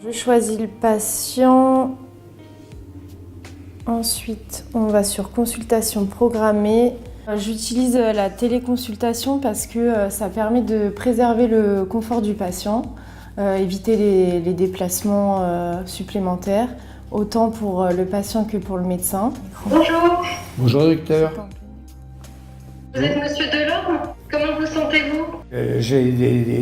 Je choisis le patient. Ensuite, on va sur consultation programmée. J'utilise la téléconsultation parce que ça permet de préserver le confort du patient, éviter les déplacements supplémentaires, autant pour le patient que pour le médecin. Bonjour. Bonjour docteur. Vous êtes monsieur Delorme? Comment vous sentez-vous? J'ai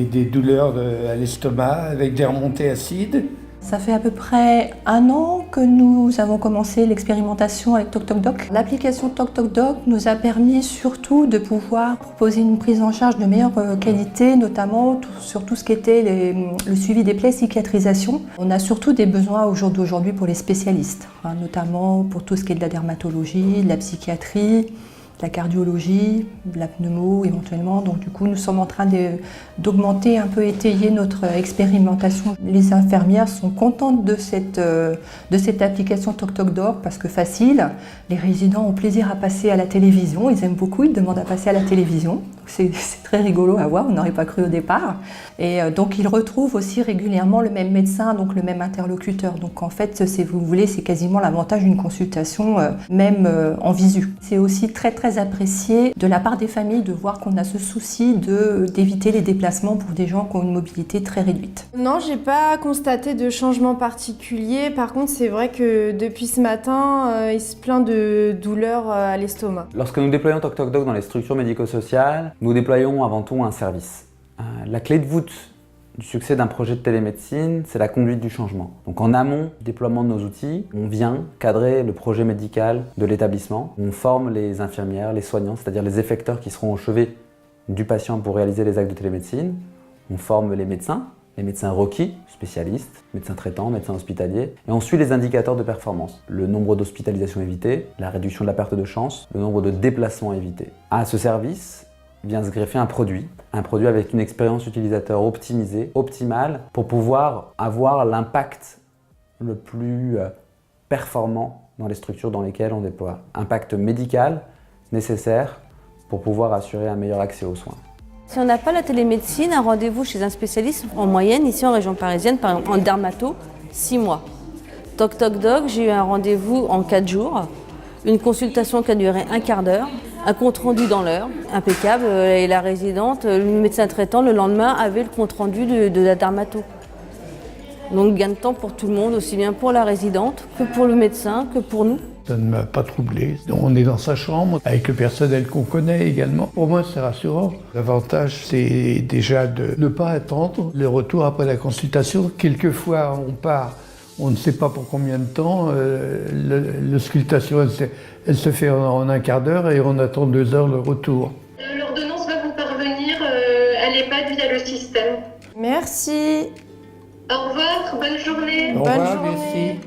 des douleurs à l'estomac avec des remontées acides. Ça fait à peu près 1 an que nous avons commencé l'expérimentation avec TocTocDoc. L'application TocTocDoc nous a permis surtout de pouvoir proposer une prise en charge de meilleure qualité, notamment sur tout ce qui était le suivi des plaies, cicatrisation. On a surtout des besoins au jour d'aujourd'hui pour les spécialistes, notamment pour tout ce qui est de la dermatologie, de la psychiatrie, de la cardiologie, de la pneumo éventuellement. Donc du coup, nous sommes en train d'augmenter, un peu étayer notre expérimentation. Les infirmières sont contentes de cette application TocTocDoc parce que facile. Les résidents ont plaisir à passer à la télévision. Ils aiment beaucoup, ils demandent à passer à la télévision. C'est très rigolo à voir, on n'aurait pas cru au départ. Et donc ils retrouvent aussi régulièrement le même médecin, donc le même interlocuteur. Donc en fait, si vous voulez, c'est quasiment l'avantage d'une consultation, même en visu. C'est aussi très apprécié de la part des familles de voir qu'on a ce souci d'éviter les déplacements pour des gens qui ont une mobilité très réduite. Non, j'ai pas constaté de changement particulier. Par contre, c'est vrai que depuis ce matin, il se plaint de douleurs à l'estomac. Lorsque nous déployons TocTocDoc dans les structures médico-sociales, nous déployons avant tout un service. La clé de voûte du succès d'un projet de télémédecine, c'est la conduite du changement. Donc en amont du déploiement de nos outils, on vient cadrer le projet médical de l'établissement. On forme les infirmières, les soignants, c'est-à-dire les effecteurs qui seront au chevet du patient pour réaliser les actes de télémédecine. On forme les médecins requis, spécialistes, médecins traitants, médecins hospitaliers. Et on suit les indicateurs de performance. Le nombre d'hospitalisations évitées, la réduction de la perte de chance, le nombre de déplacements évités. À ce service vient se greffer un produit avec une expérience utilisateur optimisée, optimale, pour pouvoir avoir l'impact le plus performant dans les structures dans lesquelles on déploie. Impact médical nécessaire pour pouvoir assurer un meilleur accès aux soins. Si on n'a pas la télémédecine, un rendez-vous chez un spécialiste, en moyenne, ici en région parisienne, par exemple en dermato, 6 mois. TocTocDoc, j'ai eu un rendez-vous en 4 jours, une consultation qui a duré un quart d'heure, un compte-rendu dans l'heure, impeccable, et la résidente, le médecin traitant, le lendemain, avait le compte-rendu de la dermato. Donc gain de temps pour tout le monde, aussi bien pour la résidente que pour le médecin, que pour nous. Ça ne m'a pas troublé. On est dans sa chambre, avec le personnel qu'on connaît également. Pour moi, c'est rassurant. L'avantage, c'est déjà de ne pas attendre le retour après la consultation. Quelquefois, on part, on ne sait pas pour combien de temps. L'auscultation, elle se fait en un quart d'heure et on attend 2 heures le retour. L'ordonnance va vous parvenir à l'EHPAD via le système. Merci. Au revoir, bonne journée. Au revoir, merci.